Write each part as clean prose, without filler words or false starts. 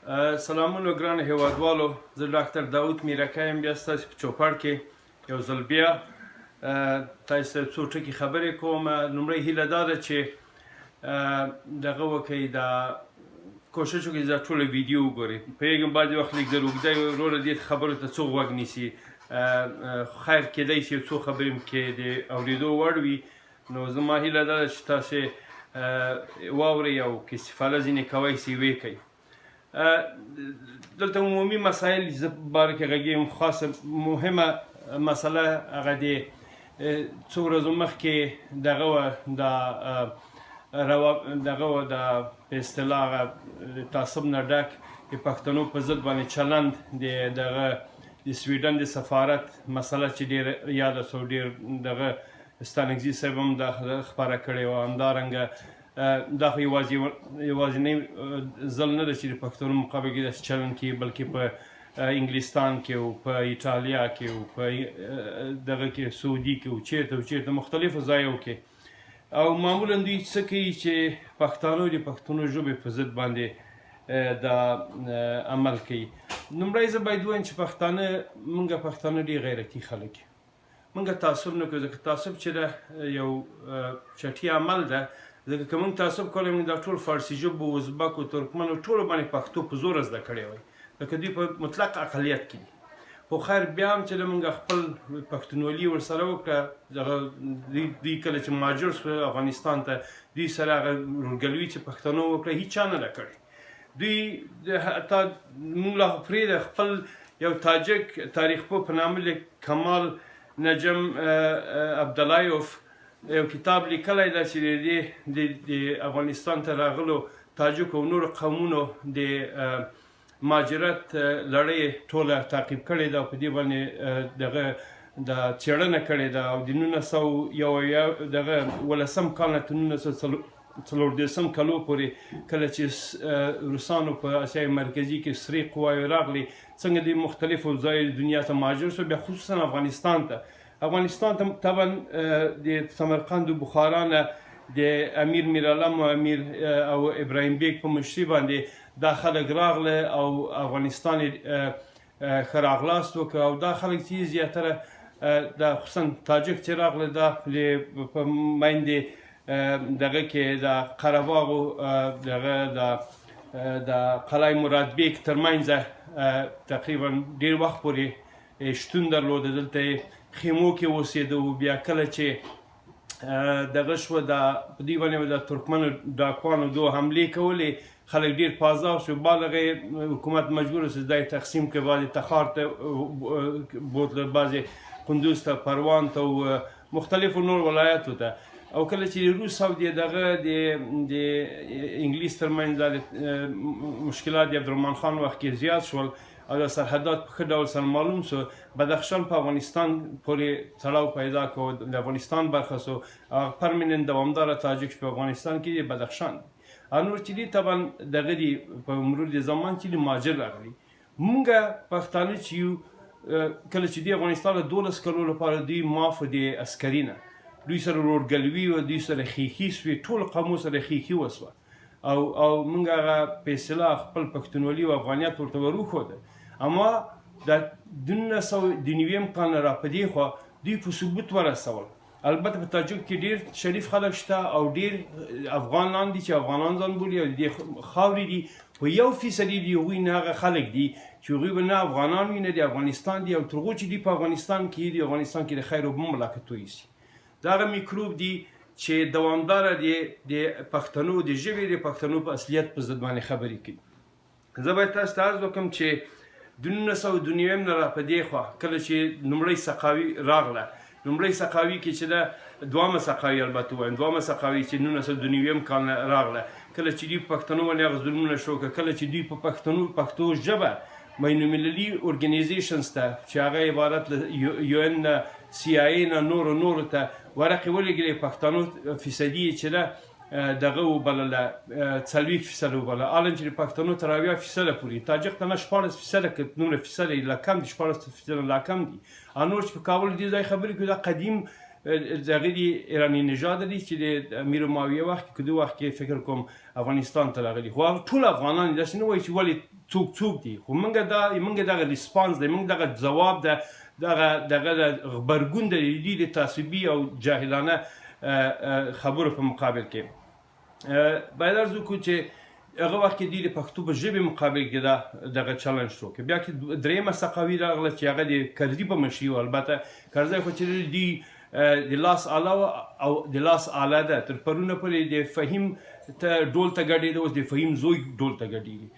سلامونه ګران هیوادوالو، زه ډاکټر داود میرکه یم. بیا ستاسو په چوپړ کې یو ځل بیا تاسو ته څو ټکي خبرې کوم. لومړی هیله دا ده چې دغه وکړئ، دا کوشش وکړئ دا ټوله ویډیو وګورئ. پوهېږم بعضې وخت لږ زر اوږده وي، وروره دې خبرو ته څوک غوږ نیسي. خیر کېدی شي څو خبرې کې د اورېدو وړ وي، نو زما هیله دا ده چې تاسې واورئ او که استفاده ځینې کوئ سي ویې کوئ. دلته عمومي مسایل زه په باره کې غږېږم. خاصه مهمه مسله هغه د څو ورځو مخکې دغه وه د په اصطلاح هغه تعصب نه ډک د پښتنو په ضد باندې چلند دغه د سویډن د سفارت مسله چې ډېر یاده سو، ډېر دغه ستانکزي صاحب هم دا خپره کړې وه. همدارنګه دا خو یوازینی ځل نه ده چې د پښتنو مقابل کې داسې چلند کیږي، بلکې په انګلستان کې او په ایټالیا کې او په دغه کې سعودي کې او چېرته مختلفو ځایو کې. او معمولا دوی څه کوي چې پښتانه د پښتنو ژبې په ضد باندې دا عمل کوي. لومړی زه باید ووایم چې موږ پښتانه ډېر غیرتي خلک یو. موږ تعصب نه کوو، ځکه تعصب چې ده یو چټي عمل ده. ځکه که موږ تعصب کولی موږ دا ټول فارسي ژبو، ازبکو، ترکمنو ټولو باندې پښتو په زوره زده کړې وای، ځکه دوی په مطلق اقلیت کې دي. خو خیر بیا هم چې موږ خپل پښتونولي ورسره وکړه، دوی کله چې مهاجر شوه افغانستان ته، دوی سره هغه ورورګلوي چې پښتنو وکړه هېڅ چا نه ده کړې. دوی حتی موږ لا پرېږده خپل یو تاجک تاریخ پوه په نامه کمال نجم عبدالایوف یو کتاب لیکلی ده چې د افغانستان ته راغلو تاجکو او نورو قومونو د مهاجرت لړۍ ټوله تعقیب کړې ده او په دې باندې دغه د څېړنه کړې ده. او د 1911 کال نه تر 1940 کالو پورې کله چې روسانو په اسیای مرکزي کې سرې قواوې راغلې، څنګه د مختلفو ځایو دنیا ته مهاجر شو، بیا خصوصا افغانستان ته طبعا د سمرقند و بخارا نه د امیر میرعلم او امیر او ابراهیم بیګ په مشرۍ باندې دا خلک راغله او افغانستان ښه راغلاست وکړه. او دا خلک چې زیاتره دا خصوصا تاجک چې راغله دا په میندې دغه کې د قره باغ او دغه د قلعه مراد بیګ ترمنځ تقریبا ډېر وخت پورې شتون درلوده. دلته خیمو کې اوسېده. بیا کله چې دغه شوه په دوی باندې د ترکمنو ډاکوانو دو حملې کولې، خلک ډېر په عذاب شو. بالغ حکومت مجبور شو دا یې تقسیم کړي، بعضې تخار ته بوتله، بعضې قندوز ته، پروان ته او مختلفو نور ولایاتو ته. او کله چې روس او دغه د انګلیس ترمنځ مشکلات د عبدالرحمن خان وخت کې زیات شول او د سرحدات په ښه ډول سره معلوم شو، بدخشان په افغانستان پورې تړاو پیدا کړ، د افغانستان برخه شو. پرمننت دوامداره تاجک په افغانستان کې د بدخشان نور چې دي طبعا دغه دي په مرور د زمان چې مهاجر راغلي. موږ پښتانه چې یو کله چې د افغانستان له 12 کلو لپاره دوی معاف دي عسکري نه، دوی سره ورورګلوي و، دوی سره ښیښي سوې، ټول قومو سره ښیښي وسوه. او موږ هغه په اصطلاح خپل پښتونولي او افغانیت ورته وروښوده. اما د 1990 کال نه را په دې خوا دوی په ثبوت ورسول. البته په تاجک کې ډېر شریف خلک شته او ډېر افغانان دي چې افغانان ځان بولي او د خاورې دي. خو 1% د هغوی نه هغه خلک دي چې هغوی به نه افغانان وي نه د افغانستان دي، او تر هغو چې دي په افغانستان کې د افغانستان کې د خیر اوبه ملاقات وایسي. دا هغه میکروب دي چې دوامداره د پښتنو د ژبې د پښتنو په اصلیت په ضد باندې خبرې کوي. زه باید تاسو ته عرض وکړم چې د 1992 نه را په دې خوا کله چې لومړی سقاوي راغله، لومړی سقاوي کې چې ده دوامه سقاوي البته وایم، دوامه سقاوي چې 1992 کال نه راغله، کله چې دوی په پښتنو باندې هغه ظلمونه شو، کله چې دوی په پښتو ژبه بین المللي ارګنایزیشنز ته چې هغه عبارت له UN نه، CIA نه، نورو ته ورقې ولېږلې، پښتنو فیصدي چې ده دغه وبلله 40% وبلله، عالم چې د پښتنو تر 80% پورې، تاجک ته نه 14% که 9% لا کم دي، 14% لا کم دي. نور چې په کابل دې ځای خبرې کوي دا قدیم دغه دي ایراني نژاد دي چې د امیر معاویه وخت کې کدو وخت کې فکر کوم افغانستان ته راغلي خو ټول افغانان داسې نه وایي چې ولې څوک دي خو موږ دغه ریسپانس دی موږ دغه جواب ده دغه غبرګون د دې د تعصبي او جاهلانه خبرو په مقابل کې باید ارزو کو چې هغه وخت کې د پښتو په ژبې مقابل کې دغه چلنج شو که بیا کې درېیمه سقاوي راغله چې هغه د کرزي په مشري و البته کرزی خو چې د لاس آله او د لاس آله ده تر پرونه پورې د فهیم ته ډول ته ګډېده اوس د فهیم زوی ډول ته ګډېږي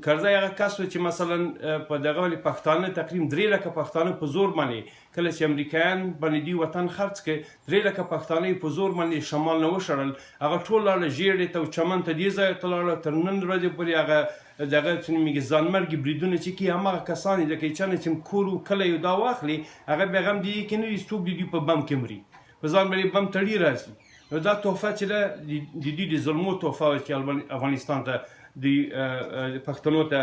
کرزی هغه کس و چې مثلا په دغه پښتانه تقریبا 3 لکه پښتانه په زور باندې کله چې امریکایان باندې دی وطن خرڅ کړ 3 لکه پښتانه په زور باندې شمال نه وشړل هغه ټول لاړه ژیړې ته او چمن ته دې ځای ته لاړه تر نن ورځې پورې هغه دغه څه نومیږي ځانمرګي بریدونه چې کوي هماغه کسان دي لکه چا نه چې کور و کلی یو دا واخلي هغه بیا غم دي کې نه وي څوک د دوی په بم کې مري په ځان باندې بم تړي راځي نو دا تحفه چې ده د دوی د ظلمو تحفه وه چې افغانستان ته د پښتنو ته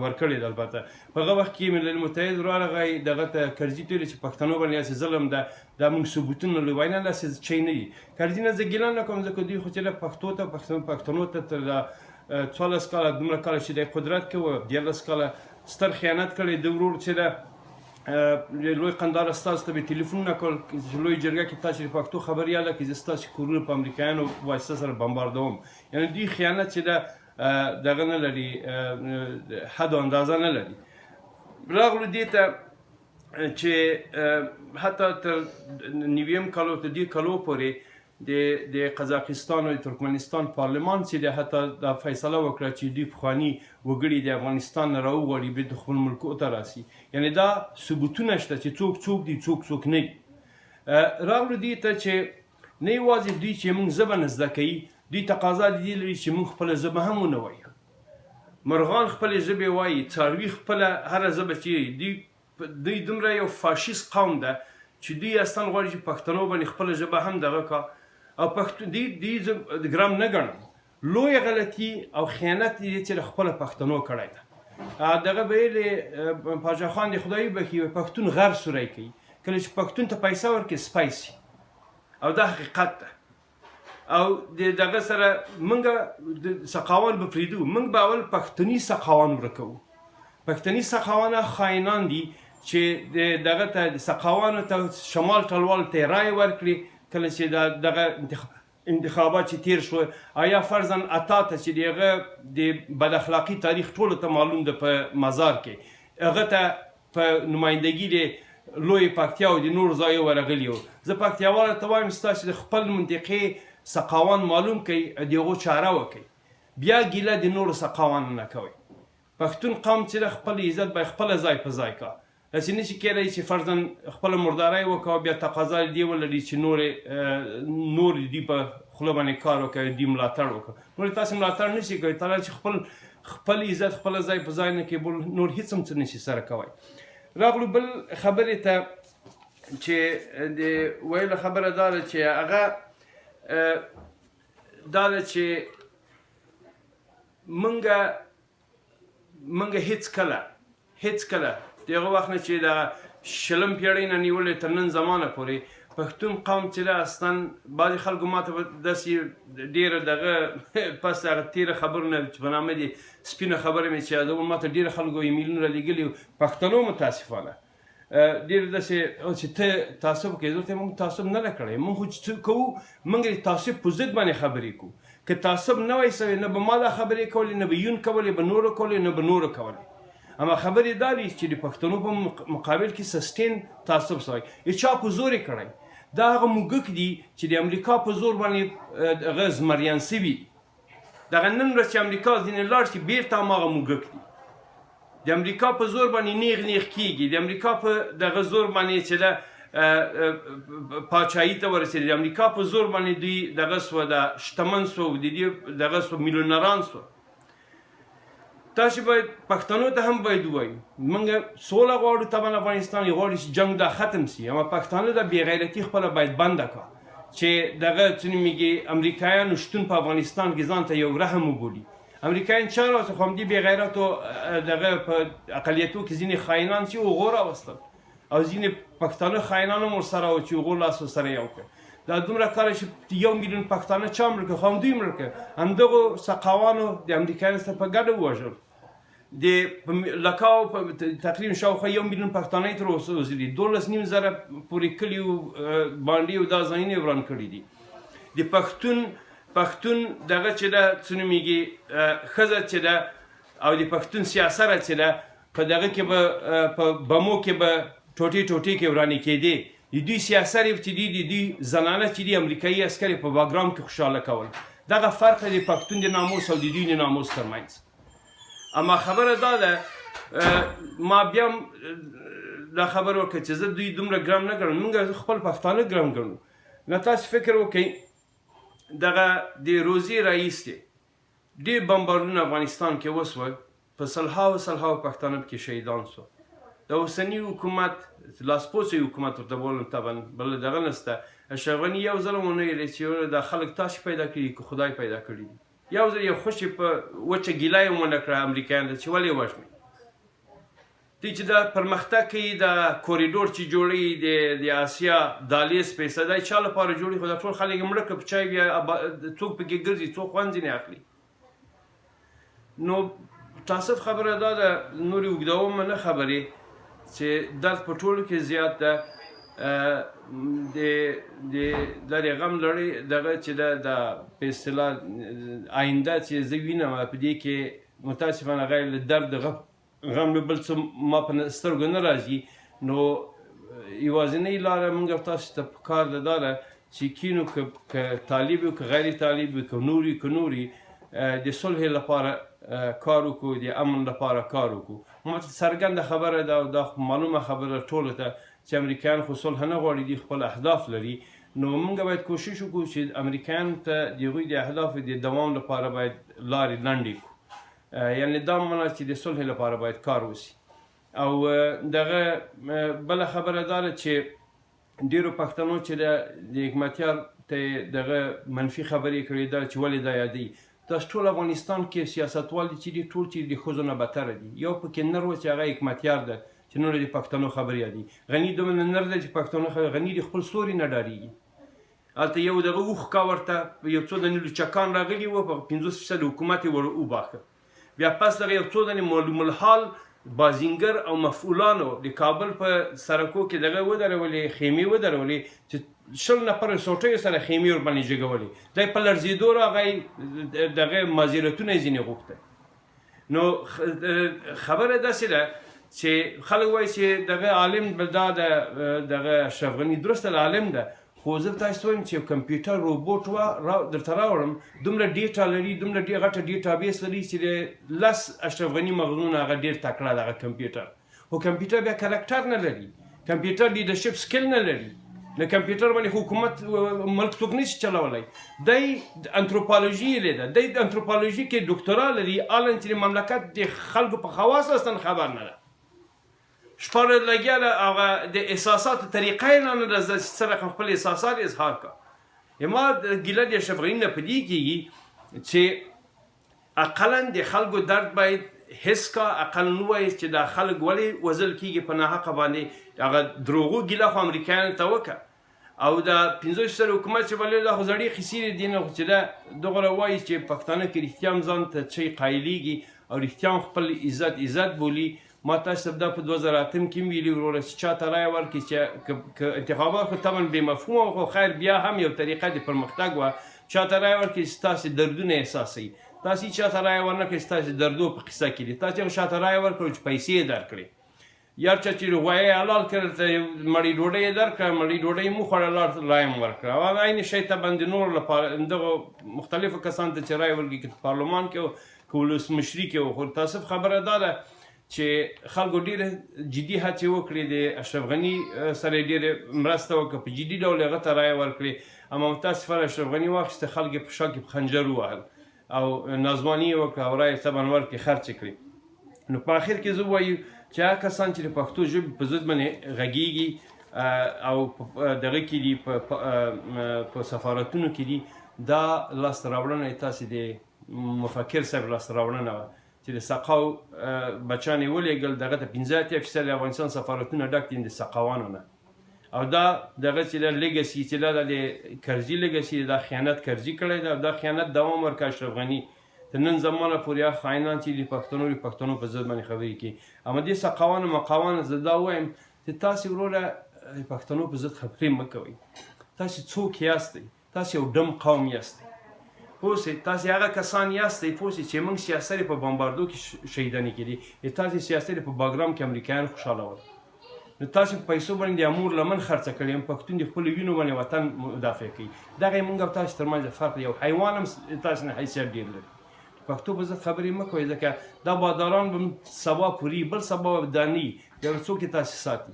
ورکړې ده البته په هغه وخت کې ملل متحد راغی دغه ته کرزي ته ویل چې پښتنو باندې هسې ظلم ده دا موږ ثبوتونه لرو وایي نه داسې شی نه دي کرزي نه زه ګیله نه کوم ځکه دوی خو چې پښتنو ته تر 14 کاله دومره کاله چې د قدرت کې وه 14 کاله ستر خیانت کړی د ورور چې ده لوی قندار استاذ ته به تلیفونونه کول لوی جرګه کې تاسو د پښتو خبریاله کې زه ستاسو کورونه په امریکایانو واسطه سره بمباردوم یعنی دوی خیانت چې ده دغه نه لري حد و اندازه نه لري راغلو دې ته چې حتی تر 90 کالو تر 10 کالو پورې د قزاقستان او ترکمنستان پارلمان چې د حتی دا فیصله وکړه چې دوی پخواني وګړي د افغانستان نه راوغواړي بیا د خپل ملکو ته راسي یعنی دا ثبوتونه شته چې څوک دي څوک نه دي راغلو دې ته چې نه یوازې دوی چې موږ ژبه نه زده کوي دوی تقاضا د دې لري چې موږ خپله ژبه هم ونه وایو مرغان خپلې ژبې وایي څاروي خپله هره ژبه چې دوی دومره یو فاشیست قوم ده چې دوی اصلا غواړي چې پښتنو باندې خپله ژبه هم دغه کا او دوی ګرام نه ګڼم لویه غلطي او خیانت دې چې خپله پښتنو کړی ده دغه به یې پاچا خان د خدایي بخي پښتون غر سوری کوي کله چې پښتون ته پیسه ورکړي سپایسي او دا حقیقت ده او دغه سره موږ سقاوان به پرېږدو موږ به اول پښتني سقاوان ورکوو پښتني سقاوانه خاینان دي چې دغه ته سقاوانو ته شمال ټلوال ته رایې ورکړي کله چې دغه انتخابات چې تیر شو آیا فرضاً عطا ته چې دغه د بد اخلاقي تاریخ ټولو ته معلوم ده په مزار کې هغه ته په نمایندګي د لوی پکتیا او د نورو ځایو ورغلي وو زه پکتیاواله ته وایم ستاسو د خپل منطقې سقاوان معلوم کړئ د هغو چاره وکړئ بیا ګیله د نورو سقاوانو نه کوئ پښتون قوم چې د خپل عزت به خپله ځای په ځای کا داسې نشي کېدی چې فرضاً خپله مردارۍ وکړه بیا تقاضا دې ولري چې نور دوی په خوله باندې کار وکړي دوی ملاتړ وکړه نور تاسې ملاتړ نشي کوئ تاله چې خپل عزت خپله ځای په ځای نه کې نور هېڅ هم څه نشي سره کوئ راغلو بل خبرې ته چې د ویلو خبره دا ده چې هغه دا ده چې موږ هېڅ کله د هغه وخت نه چې د 20 پېړۍ نه نیولې تر نن زمانه پورې پښتون قوم چې ده اصلا بعضې خلکو ماته داسې ډېره دغه پس هغه تېره خبرونه چې په نامه دي سپینه خبره مې چې یادوم ماته ډېره خلکو ایمیلونه رالیږلي پښتنو متاسفانه ډېر داسې چې ته تعصب کوې زه ورته موږ تعصب نه ده کړی موږ خو چې څه کوو موږ د تعصب په ضد باندې خبرې کوو که تعصب نه وای سوی نه به ما دا خبرې کولې نه به یون کولې به نورو کولې نه به نورو کولې اما خبرې دا دي چې د پښتنو په مقابل کې سسټین تعصب سوی چا په زور یې کړی دا هغه موږک دي چې د امریکا په زور باندې هغه زمریان سوي دي دغه نن ورځ چې امریکا ځینې لاړ شي بېرته هماغه موږک دي د امریکا په زور باندې نیغ کېږي د امریکا په دغه زور باندې چې ده پاچاهي ته ورسېدي د امریکا په زور باندې دوی دغه سوه د شتمن سوه د دې دغه سوه میلیونران سوه تاسې باید پښتنو ته هم باید ووایو موږ سوله غواړو طبعا افغانستان غواړي چې جنګ دا ختم سي اما پښتانه د بېغیرتي خپله باید بنده کړه چې دغه څه نومېږي امریکایانو شتون په افغانستان کې ځان ته یو رحم وبولي امریکایان چا راوستل خو همدې بېغیرتو دغه په اقلیتو کې ځینې خاینان چې هغو راوستل او ځینې پښتانه خاینان هم ورسره وو چې هغو لاس ورسره یو کړ. دا دومره کاله چې 1 میلیون پښتانه چا مړه کړه، خو همدوی مړه کړه، همدغو سقاوانو د امریکایانو سره په ګډه ووژل. د لکاو تقریبا شاوخوا 1 میلیون پښتانه تر اوسه وزلي، 12.5 زره پورې کلیو باندې او دا ځایونه یې وران کړي دي. د پښتون دغه چې ده څه نومېږي ښځه چې ده او د پښتون سیاسره چې ده په دغه کې به په بمو کې به ټوټې ټوټې کې ورانې کېدې. د دوی سیاسرې چې دي د دوی زنانه چې دي امریکایي عسکر په باګراوند کې خوشحاله کول. دغه فرق د پښتون د ناموس او د دوی د ناموس ترمنځ. اما خبره دا ده ما بیا هم دا خبره وکړه چې زه دوی دومره ګرم نه ګڼم، موږ خپل پښتانه ګرم ګڼو. نو تاسو فکر وکړئ دغه د روزي رئیس دی ډېر بمبارونه افغانستان کې وسول، په سلهاوو پښتانه پکې شهیدان سو. د اوسني حکومت لاسپوڅی حکومت ورته بولم طبعا بل دغه نسته. اشرف غني یو ځل ونه ویلی چې دا خلک تاسو پیدا کړي که خدای پیدا کړي دي. یو ځل یو خوشې په وچه ګیله یې ونه کړه امریکایانو ته چې ولې وژنئ. دوی چې دا پرمختګ کوي، دا کوریډور چې جوړوي د اسیا دهلیز پیسه دا چا لپاره جوړوي؟ خو دا ټول خلک یې مړه کړه په چای بیا څوک پکې ګرځي، څوک خوند ځینې اخلي. نو تاسف خبره دا ده، نورې اوږدوم نه خبرې، چې درد په ټولو کې زیات ده. د غم لړۍ دغه چې ده په اصطلاح آینده چې زه وینم په دې کې متاسفانه غیر له درد غم له بل څه ما په سترګو نه راځي. نو یوازینۍ لاره موږ تاسو ته پکار ده دا ده چې کینو که طالب وي که غیر طالب وي که نوري که نوري د صلح لپاره کار وکړو، د امن لپاره کار وکړو. ما ته څرګنده خبره ده او دا معلومه خبره ټولو ته چې امریکایان خو صلح نه غواړي، دوی خپل اهداف لري. نو موږ باید کوشش وکړو چې امریکایانو ته د هغوی د اهدافو د دوام لپاره باید لارې لنډې کړو. یعنې دا معنا چې د صلح لپاره باید کار وشي. او دغه بله خبره دا ده چې ډېرو پښتنو چې د حکمتیار ته دغه منفي خبرې کړې ده چې ولې دا یادوي. تاسو ټول افغانستان کې سیاستوال دي چې دي ټول چې د ښځو نه بدتره دي. یو پکې نر و چې هغه حکمتیار ده چې نور د پښتنو خبرې یادي. غني دومره نر ده چې پښتنو غني د خپل ستوري نه ډارېږي. هلته یو دغه وښکا ورته یو څو دانې لوچکان راغلي وو، په 50% حکومت یې ور وباښه. بیا پس دغه یو څو دانې معلوم الحال بازینګر او مفعولانو د کابل په سړکو کې دغه ودرولې، خیمې ودرولې چې 20 نفره سوټیو سره خیمې ورباندې جګولې. دی په لړزېدو راغی، دغه معذرتونه یې ځینې غوښته. نو خبره داسې ده چې خلک وایي چې دغه عالم دا دغه اشرف غني درسته عالم ده، خو زه تاسو وایم چې کمپیوټر روبوټ درته راوړم دومره ډیټا لري، دومره ډېر غټه ډیټا بیس لري چې د 10 اشرف غني مغزونه هغه ډېر تکړه دغه کمپیوټر. خو کمپیوټر بیا کرکټر نه لري، کمپیوټر لیډرشپ سکل نه لري. نه کمپیوټر باندې حکومت ملک څوک نشي چلولی. دی انتروپولوژي یې لیده، دی د انتروپولوژي کې ډاکټرا لري، الان چې د مملکت د خلکو په خواص اصلا خبر نه ده. شپاره لګیا ده هغه د احساساتو طریقه یې نه ده چې څرنګه خپل احساسات اظهار کړه. ما ګیله د اشرف غني نه په دې کېږي چې اقلا د خلکو درد باید حس کا، اقل نه وایي چې دا خلک ولې وژل کېږي په ناحقه باندې. هغه دروغو ګیله خو امریکایانو ته وکړه. او دا 50% حکومت چې بلې دا خو زړې خسیرې دي نه، چې دا دغه وایي چې پښتانه کې رښتیا هم ځان ته څه قایلېږي او رښتیا هم خپل عزت بولي. ما تاسو ته دا په 2008 کې ویلي وروره چې چا ته رایه ورکړي چې انتخابات خو طبعا بې مفهومه وو، خو خیر بیا هم یو طریقه د پرمختګ وه. چا ته رایه ورکړي چې ستاسې دردونه احساسوي. تاسې چا ته رایه ورنه کړئ ستاسې دردو په قصه کې دي. تاسې چا ته رایه ورکړئ چې پیسې یې درکړئ. یار چا چې غوایه حلال کړ ته مړۍ ډوډۍ یې درکړه، مړۍ ډوډۍ مو خوړه، رایه م ورکړه. او عین شی ته باندې نور لپاره دغه مختلفو کسانو ته چې رایه ورکړي که په پارلمان کې وو که ولسمشري کې وو. خو تاسف خبره دا ده چې خلکو ډېره جدي هڅې وکړې، د اشرف غني سره یې ډېره مرسته وکړه، په جدي ډول هغه ته رایه ورکړې. اما متاسفانه اشرف غني واخیسته، خلک یې په شا کې په خنجر ووهل او نازواني یې وکړه او رایه طبعا ورکړې، خرڅ یې کړې. نو په اخر کې زه وایو چې هغه کسان چې د پښتو ژبې په ضد باندې غږېږي او دغه کې دي په سفارتونو کې دي، دا لاسته راوړنه یې تاسې د مفکر صاحب لاسته راوړنه وه چې چې د سقاو بچیان یې ولېږل دغه ته 15% د افغانستان سفارتونه ډک دي د سقاوانو نه او دا دغه چې د لیګسي چې دا د کرزي لیګسي دا خیانت کرزي کړی دی او دا خیانت دوام ورکړ اشرف غني تر نن زمانه پورې خاینان چې د پښتنو په ضد باندې خبرې کوي اما دې سقاوانو مقاوانو زه دا وایم چې تاسې وروره پښتنو په ضد خبرې مه کوئ تاسې څوک یاستئ تاسې یو ډم قوم یاستئ پوه سئ تاسې هغه کسان یاستئ پوه سئ چې موږ سیاست په بمباردو کې شهیدانې کړي تاسې سیاست په باګرام کې امریکایان خوشحالول نو تاسو په پیسو باندې د امور لمن خرڅه کړئ هم پښتون د خپلو وینو باندې وطن مدافع کوي دغه یې موږ او تاسو ترمنځ فرق دی یو حیوان هم تاسو نه حیثیت ډېر لري پښتو په ضد خبرې مه کوئ ځکه دا باداران به سبا پوري بل سبا به داني بیا به څوک یې تاسې ساتي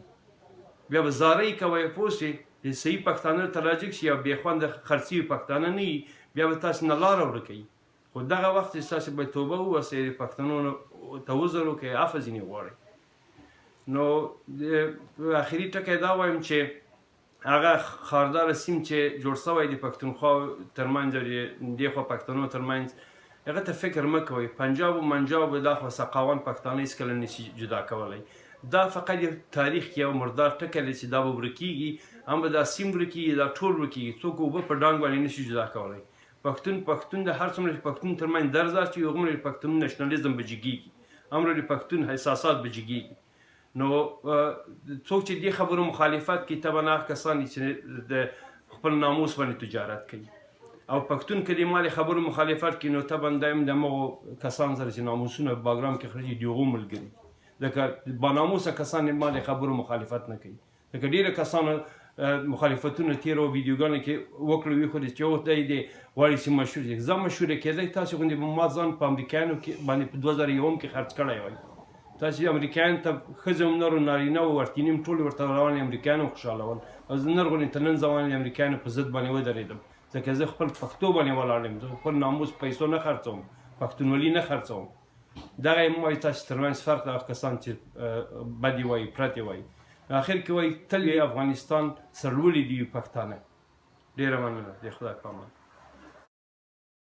بیا به زارۍ کوئ پوه شئ د صحیح پښتانه ته راجګ شي او بېخونده خرڅي پښتانه نه وي بیا به تاسو نه لاره ورکوي خو دغه وخت چې تاسو باید توبه وباسئ پښتنو ته عذر وکړئ عفو ځینې غواړئ نو اخري ټکی دا وایم چې هغه خاردار سیم چې جوړ شوی د پښتونخوا ترمنځ او د دې خوا پښتنو ترمنځ هغه ته فکر مه کوئ پنجاب و منجاب و دا خوا سقاوان پښتانه هېڅکله نشي جدا کولی دا فقط یو تاریخ کې یو مردار ټکی دی چې دا به ورکېږي هم به دا سیم ورکېږي دا ټول ورکېږي څوک اوبه په ډانګ باندې نشي جدا کولی پښتون د هر څومره چې پښتون ترمنځ درز اچوي هغومره د پښتون نشنالیزم به جګېږي هغومره د پښتون احساسات به جګېږي نو څوک چې دې خبرو مخالفت کوي طبعا هغه کسان دي چې د خپل ناموس باندې تجارت کوي او پښتون که د مالې خبرو مخالفت کوي نو طبعا دا هم د همغو کسان سره چې ناموسونه په باګرام کې خرجي د هغو ملګري ځکه باناموسه کسان د مالې خبرو مخالفت نه کوي ځکه ډېره کسانو مخالفتونه تېرو ویډیوګانو کې وکړه ویښودې چې یو دی دی غواړي چې مشهور شي زه مشهوره کېدی تاسې غوندې به ما ځان په امریکایانو کې باندې په 2001 کې خرڅ کړی وای تاسې امریکایان ته ښځې هم نر و نارینه و ورتیني هم ټول ورته روان امریکایان هم خوشحالول او زه نر غوندې تر نن زمانې د امریکایانو په ضد باندې ودرېدم ځکه زه خپل پښتو باندې ولاړ یم زه خپل ناموس پیسو نه خرڅوم پښتونولي نه خرڅوم دغه یې مه وایي تاسې ترمنځ فرق د هغه کسان چې بدې وایي پرتې وایي آخر کې وایي تل افغانستان سرلوړي دي پښتانه ډېره مننه د خدای په امان